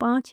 5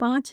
5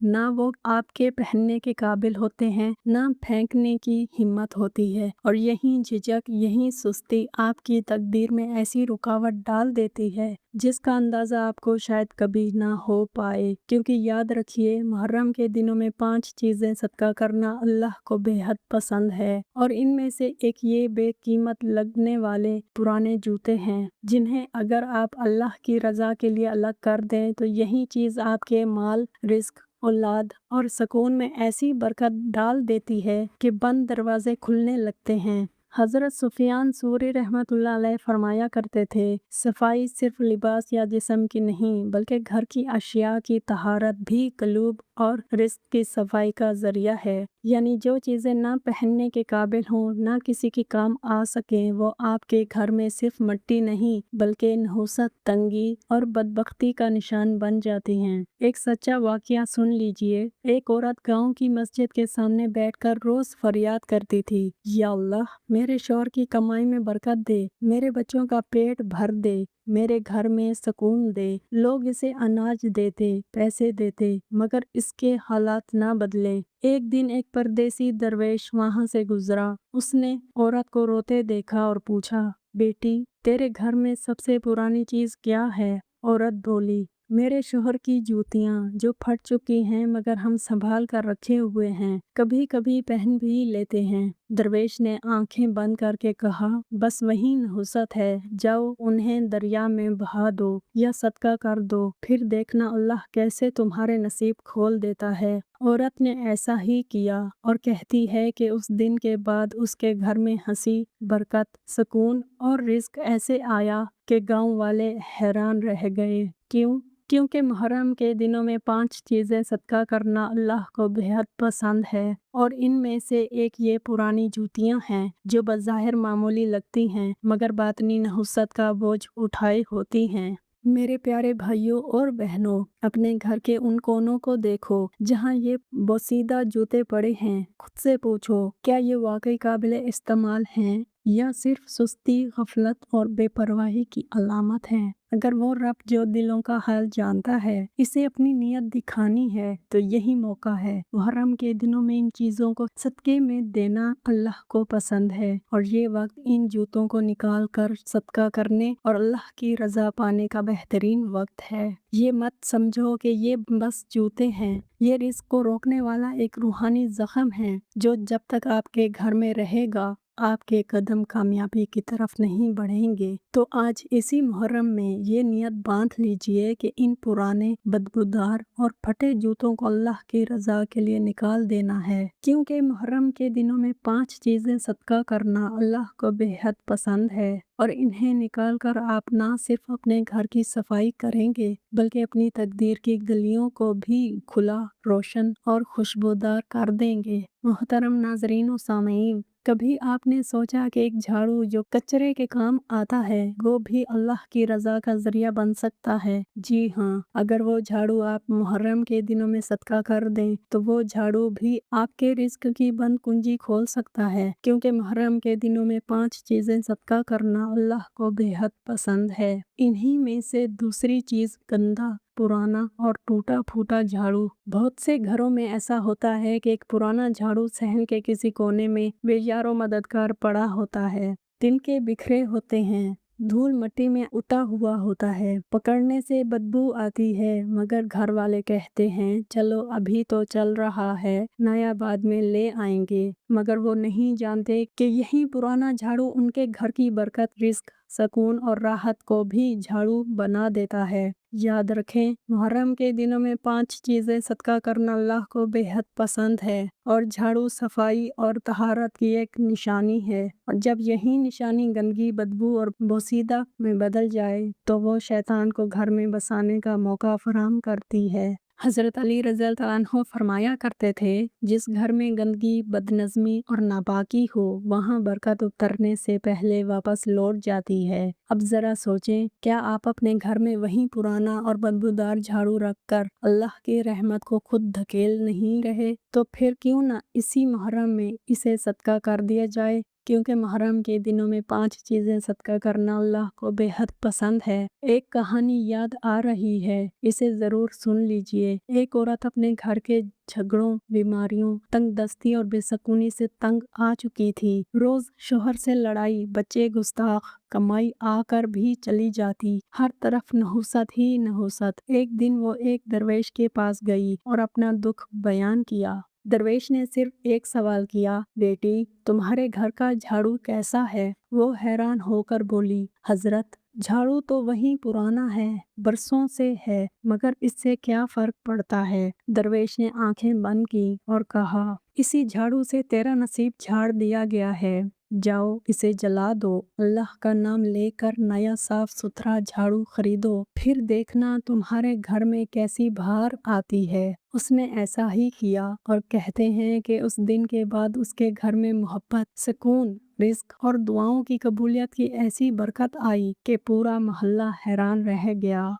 نہ وہ آپ کے پہننے کے قابل ہوتے ہیں، نہ پھینکنے کی ہمت ہوتی ہے، اور یہی جھجک، یہی سستی آپ کی تقدیر میں ایسی رکاوٹ ڈال دیتی ہے جس کا اندازہ آپ کو شاید کبھی نہ ہو پائے۔ کیونکہ یاد رکھیے، محرم کے دنوں میں 5 چیزیں صدقہ کرنا اللہ کو بے حد پسند ہے، اور ان میں سے ایک یہ بے قیمت لگنے والے پرانے جوتے ہیں، جنہیں اگر آپ اللہ کی رضا کے لیے الگ کر دیں تو یہی چیز آپ کے مال، رزق، اولاد اور سکون میں ایسی برکت ڈال دیتی ہے کہ بند دروازے کھلنے لگتے ہیں۔ حضرت سفیان ثوری رحمۃ اللہ علیہ فرمایا کرتے تھے، صفائی صرف لباس یا جسم کی نہیں بلکہ گھر کی اشیاء کی طہارت بھی قلوب اور رزق کی صفائی کا ذریعہ ہے۔ یعنی جو چیزیں نہ پہننے کے قابل ہوں، نہ کسی کے کام آ سکیں، وہ آپ کے گھر میں صرف مٹی نہیں بلکہ نحوست، تنگی اور بدبختی کا نشان بن جاتی ہیں۔ ایک سچا واقعہ سن لیجئے۔ ایک عورت گاؤں کی مسجد کے سامنے بیٹھ کر روز فریاد کرتی تھی، یا اللہ، میرے شوہر کی کمائی میں برکت دے، میرے بچوں کا پیٹ بھر دے، میرے گھر میں سکون دے۔ لوگ اسے اناج دیتے، پیسے دیتے، مگر اس کے حالات نہ بدلے۔ ایک دن ایک پردیسی درویش وہاں سے گزرا۔ اس نے عورت کو روتے دیکھا اور پوچھا، بیٹی، تیرے گھر میں سب سے پرانی چیز کیا ہے؟ عورت بولی، میرے شوہر کی جوتیاں، جو پھٹ چکی ہیں مگر ہم سنبھال کر رکھے ہوئے ہیں، کبھی کبھی پہن بھی لیتے ہیں۔ درویش نے آنکھیں بند کر کے کہا، بس وہی نحوست ہے، جاؤ انہیں دریا میں بہا دو یا صدقہ کر دو، پھر دیکھنا اللہ کیسے تمہارے نصیب کھول دیتا ہے۔ عورت نے ایسا ہی کیا، اور کہتی ہے کہ اس دن کے بعد اس کے گھر میں ہنسی، برکت، سکون اور رزق ایسے آیا کہ گاؤں والے حیران رہ گئے۔ کیوں؟ کیونکہ محرم کے دنوں میں 5 چیزیں صدقہ کرنا اللہ کو بے حد پسند ہے، اور ان میں سے ایک یہ پرانی جوتیاں ہیں جو بظاہر معمولی لگتی ہیں مگر باطنی نحوست کا بوجھ اٹھائے ہوتی ہیں۔ میرے پیارے بھائیوں اور بہنوں، اپنے گھر کے ان کونوں کو دیکھو جہاں یہ بوسیدہ جوتے پڑے ہیں۔ خود سے پوچھو، کیا یہ واقعی قابل استعمال ہیں یا صرف سستی، غفلت اور بے پرواہی کی علامت ہیں؟ اگر وہ رب جو دلوں کا حال جانتا ہے اسے اپنی نیت دکھانی ہے تو یہی موقع ہے۔ محرم کے دنوں میں ان چیزوں کو صدقے میں دینا اللہ کو پسند ہے، اور یہ وقت ان جوتوں کو نکال کر صدقہ کرنے اور اللہ کی رضا پانے کا بہترین وقت ہے۔ یہ مت سمجھو کہ یہ بس جوتے ہیں، یہ رزق کو روکنے والا ایک روحانی زخم ہے جو جب تک آپ کے گھر میں رہے گا آپ کے قدم کامیابی کی طرف نہیں بڑھیں گے۔ تو آج اسی محرم میں یہ نیت باندھ لیجئے کہ ان پرانے، بدبودار اور پھٹے جوتوں کو اللہ کی رضا کے لیے نکال دینا ہے، کیونکہ محرم کے دنوں میں 5 چیزیں صدقہ کرنا اللہ کو بے حد پسند ہے، اور انہیں نکال کر آپ نہ صرف اپنے گھر کی صفائی کریں گے بلکہ اپنی تقدیر کی گلیوں کو بھی کھلا، روشن اور خوشبودار کر دیں گے۔ محترم ناظرین و سامعین، کبھی آپ نے سوچا کہ ایک جھاڑو جو کچرے کے کام آتا ہے وہ بھی اللہ کی رضا کا ذریعہ بن سکتا ہے؟ جی ہاں، اگر وہ جھاڑو آپ محرم کے دنوں میں صدقہ کر دیں تو وہ جھاڑو بھی آپ کے رزق کی بند کنجی کھول سکتا ہے، کیونکہ محرم کے دنوں میں 5 چیزیں صدقہ کرنا اللہ کو بے حد پسند ہے۔ انہی میں سے دوسری چیز گندا، پرانا اور ٹوٹا پھوٹا جھاڑو۔ بہت سے گھروں میں ایسا ہوتا ہے کہ ایک پرانا جھاڑو صحن کے کسی کونے میں بے یار و مددگار پڑا ہوتا ہے۔ تنکے بکھرے ہوتے ہیں، دھول مٹی میں اٹا ہوا ہوتا ہے، پکڑنے سے بدبو آتی ہے، مگر گھر والے کہتے ہیں چلو ابھی تو چل رہا ہے، نیا بعد میں لے آئیں گے، مگر وہ نہیں جانتے کہ یہی پرانا جھاڑو ان کے گھر کی برکت، رزق، سکون اور راحت کو بھی جھاڑو بنا دیتا ہے۔ یاد رکھیں، محرم کے دنوں میں 5 چیزیں صدقہ کرنا اللہ کو بے حد پسند ہے، اور جھاڑو صفائی اور طہارت کی ایک نشانی ہے، اور جب یہی نشانی گندگی، بدبو اور بوسیدہ میں بدل جائے تو وہ شیطان کو گھر میں بسانے کا موقع فراہم کرتی ہے۔ حضرت علی رضی اللہ عنہ فرمایا کرتے تھے، جس گھر میں گندگی، بدنظمی اور ناپاکی ہو وہاں برکت اترنے سے پہلے واپس لوٹ جاتی ہے۔ اب ذرا سوچیں، کیا آپ اپنے گھر میں وہی پرانا اور بدبودار جھاڑو رکھ کر اللہ کی رحمت کو خود دھکیل نہیں رہے؟ تو پھر کیوں نہ اسی محرم میں اسے صدقہ کر دیا جائے۔ کیونکہ محرم کے دنوں میں 5 چیزیں صدقہ کرنا اللہ کو بے حد پسند ہے۔ ایک کہانی یاد آ رہی ہے، اسے ضرور سن لیجئے۔ ایک عورت اپنے گھر کے جھگڑوں، بیماریوں، تنگ دستی اور بے سکونی سے تنگ آ چکی تھی۔ روز شوہر سے لڑائی، بچے گستاخ، کمائی آ کر بھی چلی جاتی، ہر طرف نحوست ہی نحوست۔ ایک دن وہ ایک درویش کے پاس گئی اور اپنا دکھ بیان کیا۔ درویش نے صرف ایک سوال کیا، بیٹی تمہارے گھر کا جھاڑو کیسا ہے؟ وہ حیران ہو کر بولی، حضرت جھاڑو تو وہی پرانا ہے، برسوں سے ہے، مگر اس سے کیا فرق پڑتا ہے؟ درویش نے آنکھیں بند کی اور کہا، اسی جھاڑو سے تیرا نصیب جھاڑ دیا گیا ہے، جاؤ اسے جلا دو، اللہ کا نام لے کر نیا صاف ستھرا جھاڑو خریدو، پھر دیکھنا تمہارے گھر میں کیسی بہار آتی ہے۔ اس نے ایسا ہی کیا اور کہتے ہیں کہ اس دن کے بعد اس کے گھر میں محبت، سکون، رزق اور دعاؤں کی قبولیت کی ایسی برکت آئی کہ پورا محلہ حیران رہ گیا۔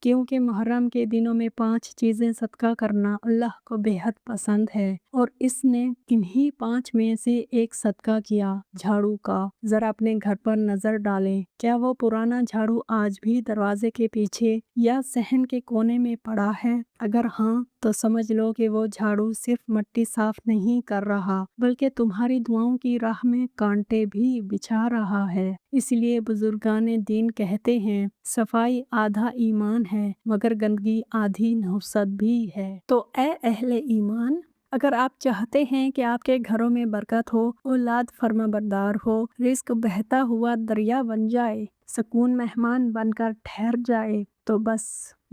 کیونکہ محرم کے دنوں میں 5 چیزیں صدقہ کرنا اللہ کو بے حد پسند ہے، اور اس نے انہی 5 میں سے ایک صدقہ کیا، جھاڑو کا۔ ذرا اپنے گھر پر نظر ڈالیں، کیا وہ پرانا جھاڑو آج بھی دروازے کے پیچھے یا صحن کے کونے میں پڑا ہے؟ اگر ہاں تو سمجھ لو کہ وہ جھاڑو صرف مٹی صاف نہیں کر رہا بلکہ تمہاری دعاؤں کی راہ میں کانٹے بھی بچھا رہا ہے۔ اس لیے بزرگان دین کہتے ہیں، صفائی آدھا ایمان ہے مگر گندگی آدھی نحوست بھی ہے۔ تو اے اہل ایمان، اگر آپ چاہتے ہیں کہ آپ کے گھروں میں برکت ہو، اولاد فرمانبردار ہو، رزق بہتا ہوا دریا بن جائے، سکون مہمان بن کر ٹھہر جائے، تو بس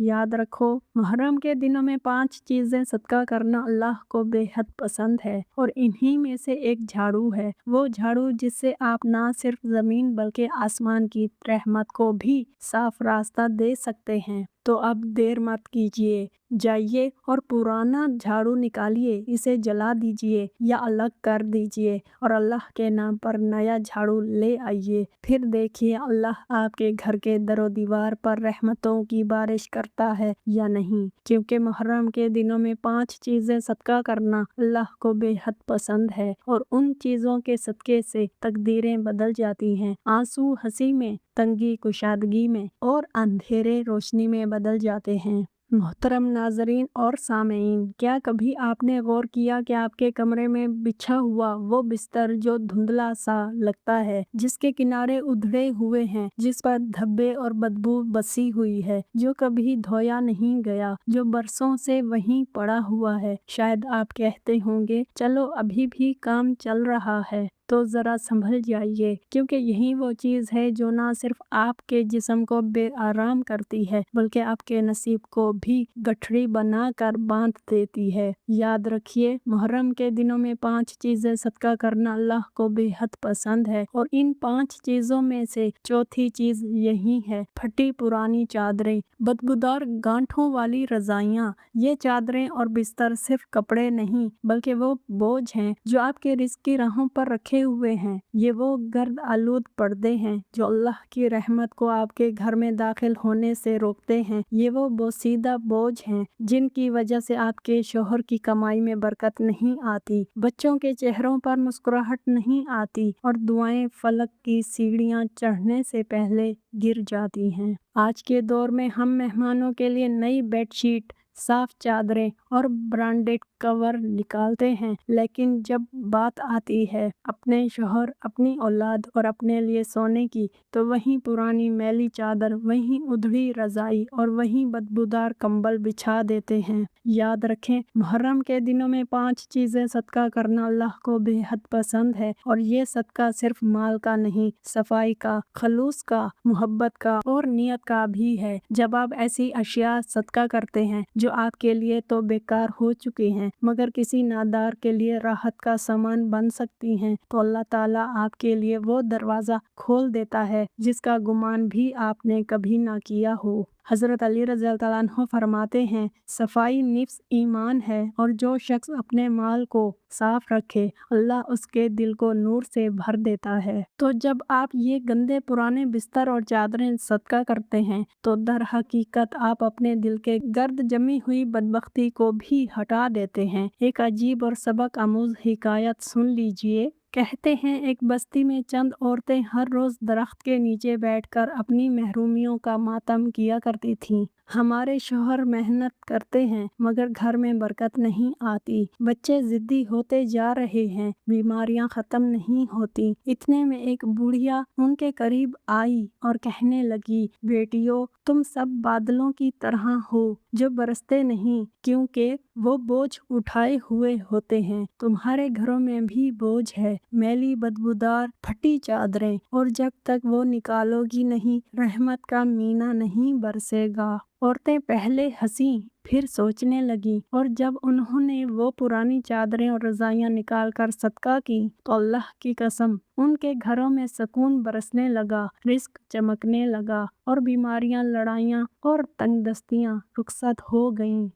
یاد رکھو، محرم کے دنوں میں 5 چیزیں صدقہ کرنا اللہ کو بے حد پسند ہے، اور انہی میں سے ایک جھاڑو ہے۔ وہ جھاڑو جس سے آپ نہ صرف زمین بلکہ آسمان کی رحمت کو بھی صاف راستہ دے سکتے ہیں۔ تو اب دیر مت کیجیے، جائیے اور پرانا جھاڑو نکالیے، اسے جلا دیجیے یا الگ کر دیجیے اور اللہ کے نام پر نیا جھاڑو لے آئیے، پھر دیکھیے اللہ آپ کے گھر کے در و دیوار پر رحمتوں کی بارش کرتا ہے یا نہیں۔ کیونکہ محرم کے دنوں میں 5 چیزیں صدقہ کرنا اللہ کو بے حد پسند ہے، اور ان چیزوں کے صدقے سے تقدیریں بدل جاتی ہیں، آنسو ہنسی میں، تنگی کشادگی میں اور اندھیرے روشنی میں بدل جاتے ہیں۔ محترم ناظرین اور سامعین، کیا کبھی آپ نے غور کیا کہ آپ کے کمرے میں بچھا ہوا وہ بستر جو دھندلا سا لگتا ہے، جس کے کنارے ادھڑے ہوئے ہیں، جس پر دھبے اور بدبو بسی ہوئی ہے، جو کبھی دھویا نہیں گیا، جو برسوں سے وہیں پڑا ہوا ہے؟ شاید آپ کہتے ہوں گے، چلو ابھی بھی کام چل رہا ہے۔ تو ذرا سنبھل جائیے، کیونکہ یہی وہ چیز ہے جو نہ صرف آپ کے جسم کو بے آرام کرتی ہے بلکہ آپ کے نصیب کو بھی گٹھڑی بنا کر باندھ دیتی ہے۔ یاد رکھیے، محرم کے دنوں میں 5 چیزیں صدقہ کرنا اللہ کو بے حد پسند ہے، اور ان 5 چیزوں میں سے چوتھی چیز یہی ہے، پھٹی پرانی چادریں، بدبودار گانٹھوں والی رضائیاں۔ یہ چادریں اور بستر صرف کپڑے نہیں بلکہ وہ بوجھ ہیں جو آپ کے رزق کی راہوں پر رکھے ہوئے ہیں۔ یہ وہ گرد آلود پردے ہیں جو اللہ کی رحمت کو آپ کے گھر میں داخل ہونے سے روکتے ہیں۔ یہ وہ بوسیدہ بوجھ ہیں جن کی وجہ سے آپ کے شوہر کی کمائی میں برکت نہیں آتی، بچوں کے چہروں پر مسکراہٹ نہیں آتی، اور دعائیں فلک کی سیڑھیاں چڑھنے سے پہلے گر جاتی ہیں۔ آج کے دور میں ہم مہمانوں کے لیے نئی بیڈ شیٹ، صاف چادریں اور برانڈڈ کور نکالتے ہیں، لیکن جب بات آتی ہے اپنے شوہر، اپنی اولاد اور اپنے لیے سونے کی، تو وہیں پرانی میلی چادر، وہیں ادھڑی رضائی اور وہیں بدبودار کمبل بچھا دیتے ہیں۔ یاد رکھیں، محرم کے دنوں میں 5 چیزیں صدقہ کرنا اللہ کو بے حد پسند ہے، اور یہ صدقہ صرف مال کا نہیں، صفائی کا، خلوص کا، محبت کا اور نیت کا بھی ہے۔ جب آپ ایسی اشیاء صدقہ کرتے ہیں جو آپ کے لیے تو بیکار ہو چکی ہیں مگر کسی نادار کے لیے راحت کا سامان بن سکتی ہیں، تو اللہ تعالیٰ آپ کے لیے وہ دروازہ کھول دیتا ہے جس کا گمان بھی آپ نے کبھی نہ کیا ہو۔ حضرت علی رضی اللہ عنہ فرماتے ہیں، صفائی نفس ایمان ہے، اور جو شخص اپنے مال کو صاف رکھے اللہ اس کے دل کو نور سے بھر دیتا ہے۔ تو جب آپ یہ گندے پرانے بستر اور چادریں صدقہ کرتے ہیں تو در حقیقت آپ اپنے دل کے گرد جمی ہوئی بدبختی کو بھی ہٹا دیتے ہیں۔ ایک عجیب اور سبق آموز حکایت سن لیجئے۔ کہتے ہیں ایک بستی میں چند عورتیں ہر روز درخت کے نیچے بیٹھ کر اپنی محرومیوں کا ماتم کیا کرتی تھیں۔ ہمارے شوہر محنت کرتے ہیں مگر گھر میں برکت نہیں آتی، بچے ضدی ہوتے جا رہے ہیں، بیماریاں ختم نہیں ہوتی۔ اتنے میں ایک بوڑھیا ان کے قریب آئی اور کہنے لگی، بیٹیوں، تم سب بادلوں کی طرح ہو جو برستے نہیں، کیونکہ وہ بوجھ اٹھائے ہوئے ہوتے ہیں۔ تمہارے گھروں میں بھی بوجھ ہے، میلی بدبودار پھٹی چادریں، اور جب تک وہ نکالو گی نہیں، رحمت کا مینہ نہیں برسے گا۔ عورتیں پہلے ہنسیں، پھر سوچنے لگیں، اور جب انہوں نے وہ پرانی چادریں اور رضائیاں نکال کر صدقہ کی تو اللہ کی قسم ان کے گھروں میں سکون برسنے لگا، رزق چمکنے لگا، اور بیماریاں، لڑائیاں اور تنگ دستیاں رخصت ہو گئیں۔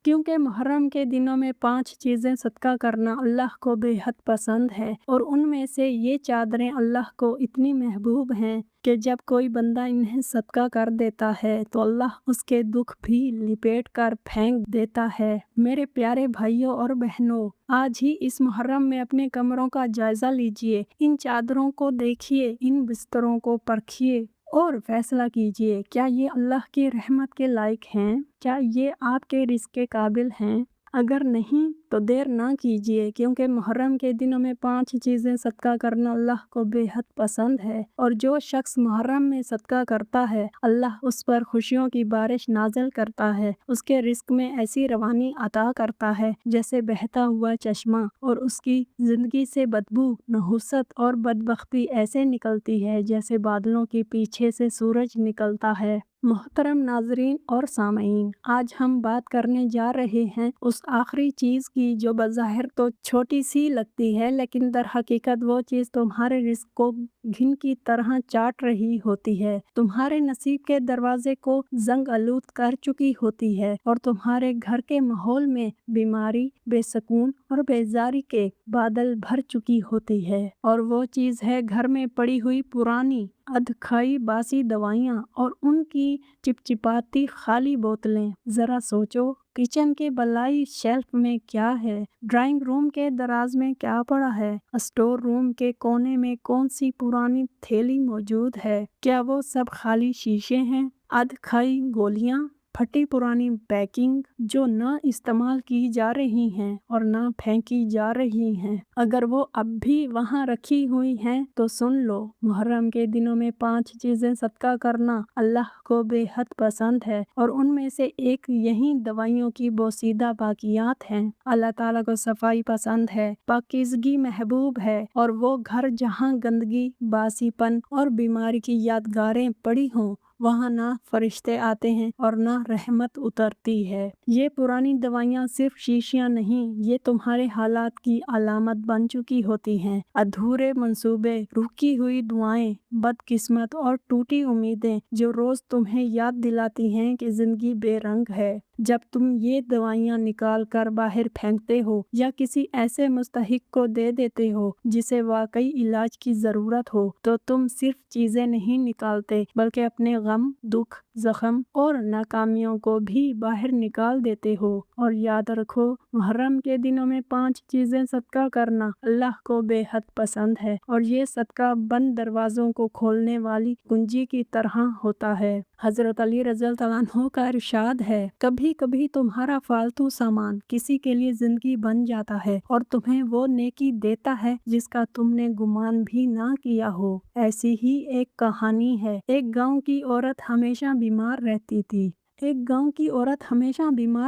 کیونکہ محرم کے دنوں میں 5 چیزیں صدقہ کرنا اللہ کو بے حد پسند ہے، اور ان میں سے یہ چادریں اللہ کو اتنی محبوب ہیں کہ جب کوئی بندہ انہیں صدقہ کر دیتا ہے تو اللہ اس کے دکھ بھی لپیٹ کر پھینک دیتا ہے۔ میرے پیارے بھائیوں اور بہنوں، آج ہی اس محرم میں اپنے کمروں کا جائزہ لیجئے، ان چادروں کو دیکھیے، ان بستروں کو پرکھیے اور فیصلہ کیجئے، کیا یہ اللہ کی رحمت کے لائق ہیں؟ کیا یہ آپ کے رزق کے قابل ہیں؟ اگر نہیں تو دیر نہ کیجیے، کیونکہ محرم کے دنوں میں 5 چیزیں صدقہ کرنا اللہ کو بے حد پسند ہے، اور جو شخص محرم میں صدقہ کرتا ہے اللہ اس پر خوشیوں کی بارش نازل کرتا ہے، اس کے رزق میں ایسی روانی عطا کرتا ہے جیسے بہتا ہوا چشمہ، اور اس کی زندگی سے بدبو، نحوست اور بدبختی ایسے نکلتی ہے جیسے بادلوں کے پیچھے سے سورج نکلتا ہے۔ محترم ناظرین اور سامعین، آج ہم بات کرنے جا رہے ہیں اس آخری چیز کی جو بظاہر تو چھوٹی سی لگتی ہے، لیکن در حقیقت وہ چیز تمہارے رزق کو گھن کی طرح چاٹ رہی ہوتی ہے، تمہارے نصیب کے دروازے کو زنگ آلود کر چکی ہوتی ہے، اور تمہارے گھر کے ماحول میں بیماری، بے سکون اور بیزاری کے بادل بھر چکی ہوتی ہے، اور وہ چیز ہے گھر میں پڑی ہوئی پرانی ادھ کھائی باسی دوائیاں اور ان کی چپچپاتی خالی بوتلیں۔ ذرا سوچو، کچن کے بالائی شیلف میں کیا ہے، ڈرائنگ روم کے دراز میں کیا پڑا ہے، اسٹور روم کے کونے میں کون سی پرانی تھیلی موجود ہے؟ کیا وہ سب خالی شیشے ہیں، ادھ کھائی گولیاں، پھٹی پرانی پیکنگ جو نہ استعمال کی جا رہی ہیں اور نہ پھینکی جا رہی ہیں؟ اگر وہ اب بھی وہاں رکھی ہوئی ہیں تو سن لو، محرم کے دنوں میں 5 چیزیں صدقہ کرنا اللہ کو بے حد پسند ہے، اور ان میں سے ایک یہی دوائیوں کی بوسیدہ باقیات ہیں۔ اللہ تعالیٰ کو صفائی پسند ہے، پاکیزگی محبوب ہے، اور وہ گھر جہاں گندگی، باسی پن اور بیماری کی یادگاریں پڑی ہوں وہاں نہ فرشتے آتے ہیں اور نہ رحمت اترتی ہے۔ یہ پرانی دوائیاں صرف شیشیاں نہیں، یہ تمہارے حالات کی علامت بن چکی ہوتی ہیں، ادھورے منصوبے، رکی ہوئی دعائیں، بدقسمت اور ٹوٹی امیدیں جو روز تمہیں یاد دلاتی ہیں کہ زندگی بے رنگ ہے۔ جب تم یہ دوائیاں نکال کر باہر پھینکتے ہو یا کسی ایسے مستحق کو دے دیتے ہو جسے واقعی علاج کی ضرورت ہو تو تم صرف چیزیں نہیں نکالتے بلکہ اپنے غم، دکھ، زخم اور ناکامیوں کو بھی باہر نکال دیتے ہو۔ اور یاد رکھو، محرم کے دنوں میں 5 چیزیں صدقہ کرنا اللہ کو بے حد پسند ہے، اور یہ صدقہ بند دروازوں کو کھولنے والی کنجی کی طرح ہوتا ہے۔ حضرت علی رضی اللہ عنہ کا ارشاد ہے، کبھی کبھی تمہارا فالتو سامان کسی کے لیے زندگی بن جاتا ہے اور تمہیں وہ نیکی دیتا ہے جس کا تم نے گمان بھی نہ کیا ہو۔ ایسی ہی ایک کہانی ہے، ایک گاؤں کی عورت ہمیشہ بیمار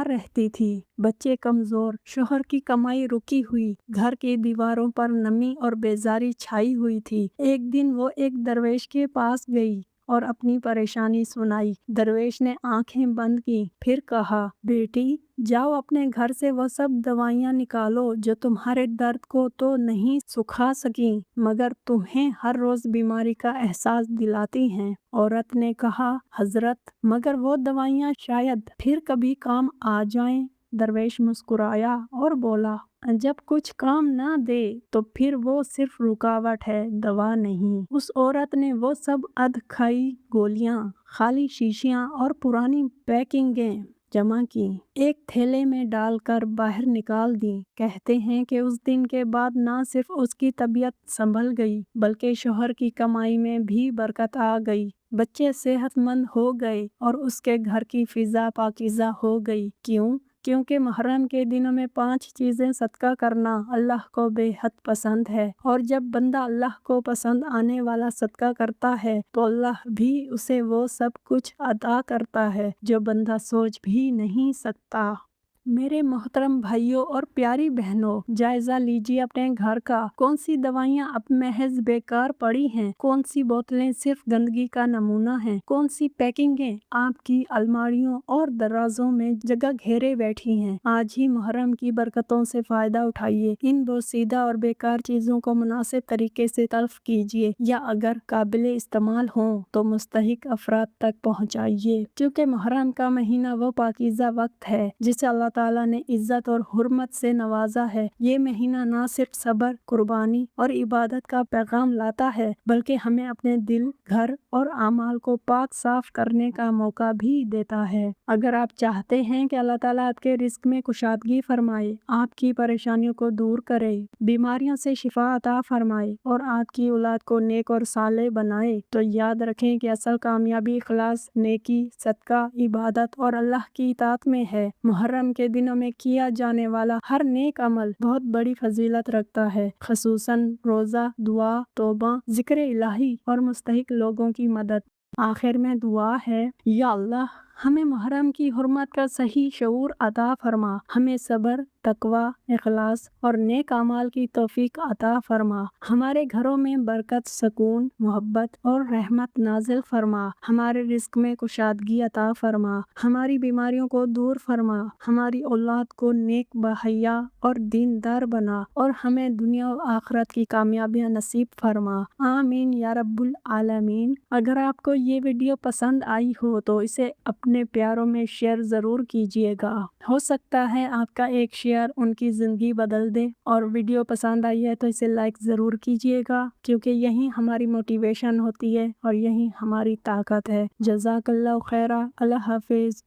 رہتی تھی، بچے کمزور، شوہر کی کمائی رکی ہوئی، گھر کی دیواروں پر نمی اور بیزاری چھائی ہوئی تھی۔ ایک دن وہ ایک درویش کے پاس گئی اور اپنی پریشانی سنائی۔ درویش نے آنکھیں بند کی، پھر کہا، بیٹی، جاؤ اپنے گھر سے وہ سب دوائیاں نکالو جو تمہارے درد کو تو نہیں سکھا سکیں مگر تمہیں ہر روز بیماری کا احساس دلاتی ہیں۔ عورت نے کہا، حضرت، مگر وہ دوائیاں شاید پھر کبھی کام آ جائیں۔ درویش مسکرایا اور بولا، جب کچھ کام نہ دے تو پھر وہ صرف رکاوٹ ہے، دوا نہیں۔ اس عورت نے وہ سب ادھ کھائی گولیاں، خالی شیشیاں اور پرانی پیکنگیں جمع کی، ایک تھیلے میں ڈال کر باہر نکال دیں۔ کہتے ہیں کہ اس دن کے بعد نہ صرف اس کی طبیعت سنبھل گئی بلکہ شوہر کی کمائی میں بھی برکت آ گئی، بچے صحت مند ہو گئے اور اس کے گھر کی فضا پاکیزہ ہو گئی۔ کیوں؟ کیونکہ محرم کے دنوں میں 5 چیزیں صدقہ کرنا اللہ کو بے حد پسند ہے، اور جب بندہ اللہ کو پسند آنے والا صدقہ کرتا ہے تو اللہ بھی اسے وہ سب کچھ عطا کرتا ہے جو بندہ سوچ بھی نہیں سکتا۔ میرے محترم بھائیوں اور پیاری بہنوں، جائزہ لیجیے اپنے گھر کا۔ کون سی دوائیاں اب محض بیکار پڑی ہیں؟ کون سی بوتلیں صرف گندگی کا نمونہ ہیں؟ کون سی پیکنگیں آپ کی الماریوں اور درازوں میں جگہ گھیرے بیٹھی ہیں؟ آج ہی محرم کی برکتوں سے فائدہ اٹھائیے، ان بوسیدہ اور بیکار چیزوں کو مناسب طریقے سے تلف کیجیے، یا اگر قابل استعمال ہوں تو مستحق افراد تک پہنچائیے، کیونکہ محرم کا مہینہ وہ پاکیزہ وقت ہے جسے اللہ تعالیٰ نے عزت اور حرمت سے نوازا ہے۔ یہ مہینہ نہ صرف صبر، قربانی اور عبادت کا پیغام لاتا ہے بلکہ ہمیں اپنے دل، گھر اور اعمال کو پاک صاف کرنے کا موقع بھی دیتا ہے۔ اگر آپ چاہتے ہیں کہ اللہ تعالیٰ آپ کے رزق میں کشادگی فرمائے، آپ کی پریشانیوں کو دور کرے، بیماریوں سے شفا عطا فرمائے اور آپ کی اولاد کو نیک اور صالح بنائے، تو یاد رکھیں کہ اصل کامیابی اخلاص، نیکی، صدقہ، عبادت اور اللہ کی اطاعت میں ہے۔ محرم کے دنوں میں کیا جانے والا ہر نیک عمل بہت بڑی فضیلت رکھتا ہے، خصوصاً روزہ، دعا، توبہ، ذکر الہی اور مستحق لوگوں کی مدد۔ آخر میں دعا ہے، یا اللہ ہمیں محرم کی حرمت کا صحیح شعور عطا فرما، ہمیں صبر، تقوی، اخلاص اور نیک اعمال کی توفیق عطا فرما، ہمارے گھروں میں برکت، سکون، محبت اور رحمت نازل فرما، ہمارے رزق میں کشادگی عطا فرما، ہماری بیماریوں کو دور فرما، ہماری اولاد کو نیک بحیا اور دیندار بنا اور ہمیں دنیا و آخرت کی کامیابیاں نصیب فرما، آمین یا رب العالمین۔ اگر آپ کو یہ ویڈیو پسند آئی ہو تو اسے اپنے پیاروں میں شیئر ضرور کیجیے گا، ہو سکتا ہے آپ کا ایک شیئر ان کی زندگی بدل دے، اور ویڈیو پسند آئی ہے تو اسے لائک ضرور کیجیے گا، کیونکہ یہی ہماری موٹیویشن ہوتی ہے اور یہی ہماری طاقت ہے۔ جزاک اللہ خیرہ، اللہ حافظ۔